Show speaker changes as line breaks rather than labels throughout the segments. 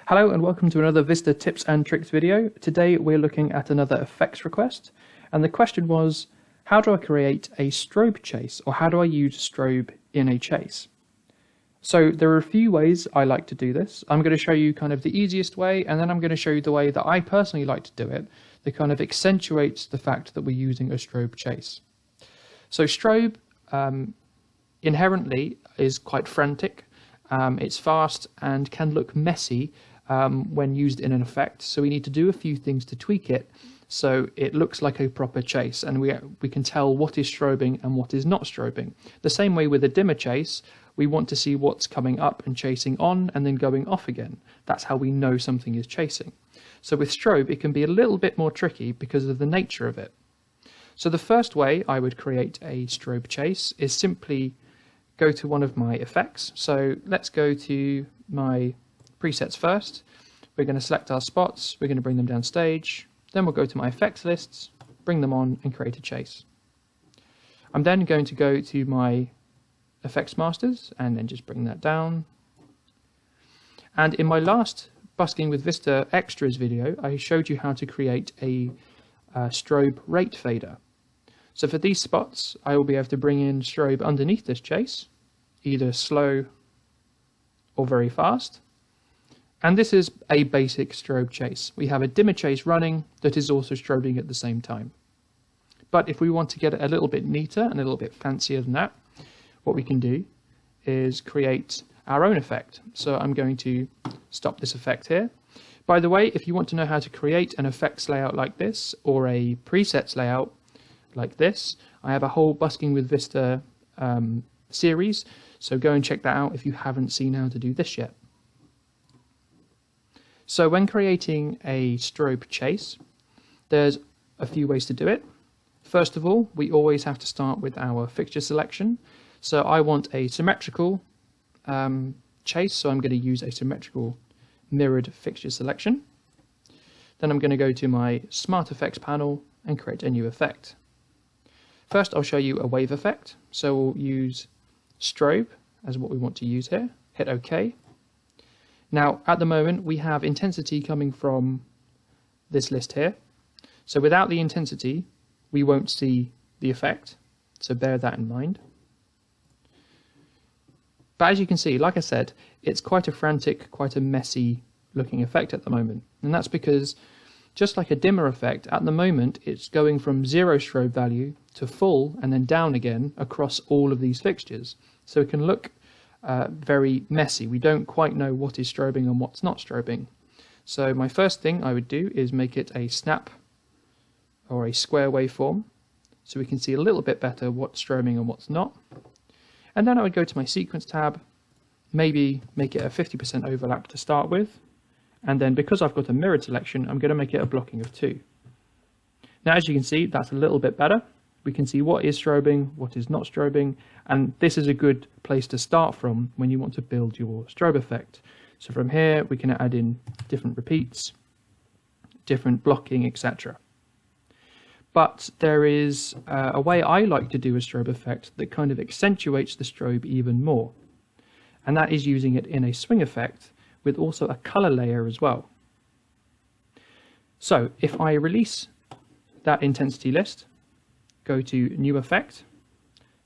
Hello and welcome to another Vista tips and tricks video. Today we're looking at another effects request, and the question was, how do I create a strobe chase, or how do I use strobe in a chase? So there are a few ways I like to do this. I'm going to show you kind of the easiest way, and then I'm going to show you the way that I personally like to do it that kind of accentuates the fact that we're using a strobe chase. So strobe inherently is quite frantic. It's fast and can look messy when used in an effect, so we need to do a few things to tweak it so it looks like a proper chase, and we can tell what is strobing and what is not strobing. The same way with a dimmer chase, we want to see what's coming up and chasing on and then going off again. That's how we know something is chasing. So with strobe, it can be a little bit more tricky because of the nature of it. So the first way I would create a strobe chase is simply go to one of my effects. So let's go to my presets first. We're going to select our spots, we're going to bring them down stage, then we'll go to my effects lists, bring them on and create a chase. I'm then going to go to my effects masters and then just bring that down. And in my last Busking with Vista extras video, I showed you how to create a strobe rate fader. So for these spots, I will be able to bring in strobe underneath this chase, either slow or very fast. And this is a basic strobe chase. We have a dimmer chase running that is also strobing at the same time. But if we want to get it a little bit neater and a little bit fancier than that, what we can do is create our own effect. So I'm going to stop this effect here. By the way, if you want to know how to create an effects layout like this or a presets layout like this, I have a whole Busking with Vista series, so go and check that out if you haven't seen how to do this yet. So when creating a strobe chase, there's a few ways to do it. First of all, we always have to start with our fixture selection. So I want a symmetrical chase, so I'm going to use a symmetrical mirrored fixture selection. Then I'm going to go to my Smart Effects panel and create a new effect. First, I'll show you a wave effect. So we'll use strobe as what we want to use here. Hit OK. Now, at the moment, we have intensity coming from this list here. So without the intensity, we won't see the effect. So bear that in mind. But as you can see, like I said, it's quite a frantic, quite a messy looking effect at the moment. And that's because just like a dimmer effect, at the moment, it's going from 0 strobe value to full and then down again across all of these fixtures. So it can look very messy. We don't quite know what is strobing and what's not strobing. So my first thing I would do is make it a snap or a square waveform so we can see a little bit better what's strobing and what's not. And then I would go to my sequence tab, maybe make it a 50% overlap to start with, and then because I've got a mirrored selection, I'm going to make it a blocking of 2. Now as you can see, that's a little bit better. We can see what is strobing, what is not strobing, and this is a good place to start from when you want to build your strobe effect. So from here we can add in different repeats, different blocking, etc. But there is a way I like to do a strobe effect that kind of accentuates the strobe even more, and that is using it in a swing effect with also a color layer as well. So if I release that intensity list, go to New Effect,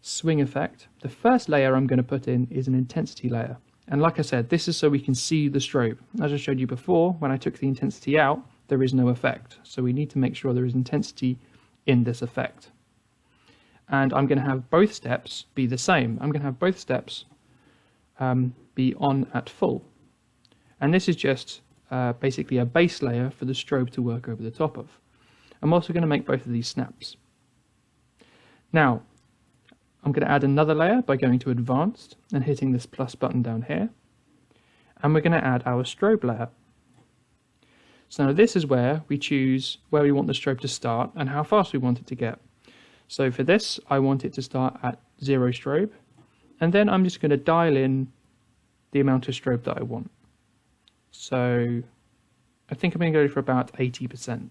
Swing Effect. The first layer I'm going to put in is an intensity layer. And like I said, this is so we can see the strobe. As I showed you before, when I took the intensity out, there is no effect. So we need to make sure there is intensity in this effect. And I'm going to have both steps be the same. I'm going to have both steps be on at full. And this is just basically a base layer for the strobe to work over the top of. I'm also going to make both of these snaps. Now, I'm going to add another layer by going to Advanced and hitting this plus button down here. And we're going to add our strobe layer. So now this is where we choose where we want the strobe to start and how fast we want it to get. So for this, I want it to start at 0 strobe. And then I'm just going to dial in the amount of strobe that I want. So I think I'm going to go for about 80%.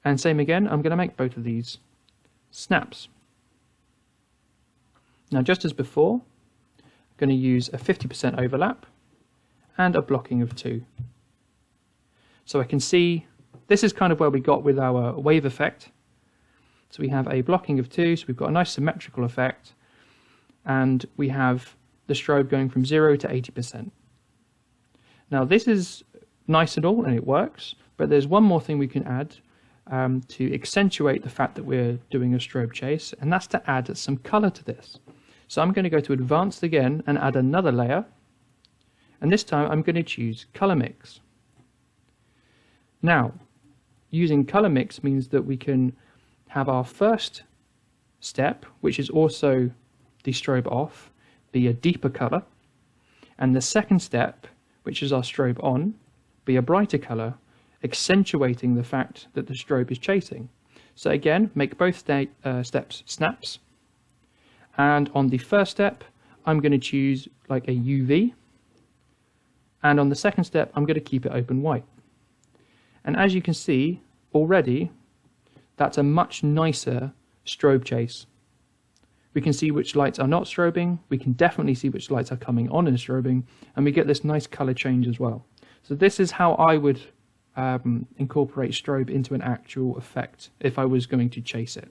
And same again, I'm going to make both of these snaps. Now just as before, I'm going to use a 50% overlap and a blocking of 2. So I can see this is kind of where we got with our wave effect. So we have a blocking of 2, so we've got a nice symmetrical effect, and we have the strobe going from 0 to 80%. Now this is nice and all, and it works, but there's one more thing we can add to accentuate the fact that we're doing a strobe chase, and that's to add some color to this. So I'm going to go to Advanced again and add another layer, and this time I'm going to choose Color Mix. Now, using Color Mix means that we can have our first step, which is also the strobe off, be a deeper color, and the second step, which is our strobe on, be a brighter color, accentuating the fact that the strobe is chasing. So again, make both steps snaps, and on the first step I'm going to choose like a UV, and on the second step I'm going to keep it open white. And as you can see already, that's a much nicer strobe chase. We can see which lights are not strobing, we can definitely see which lights are coming on and strobing, and we get this nice color change as well. So this is how I would incorporate strobe into an actual effect if I was going to chase it.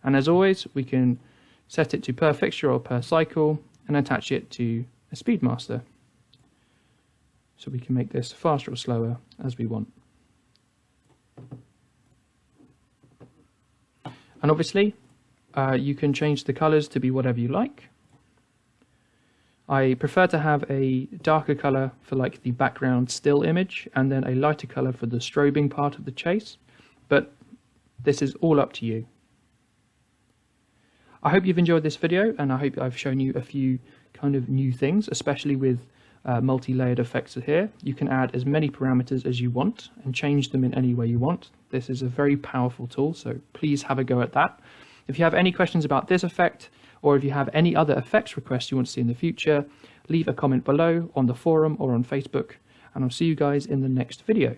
And as always, we can set it to per fixture or per cycle and attach it to a Speedmaster. So we can make this faster or slower as we want. And obviously, you can change the colors to be whatever you like. I prefer to have a darker color for like the background still image, and then a lighter color for the strobing part of the chase, but this is all up to you. I hope you've enjoyed this video, and I hope I've shown you a few kind of new things, especially with multi-layered effects here. You can add as many parameters as you want and change them in any way you want. This is a very powerful tool, so please have a go at that. If you have any questions about this effect, or if you have any other effects requests you want to see in the future, leave a comment below on the forum or on Facebook, and I'll see you guys in the next video.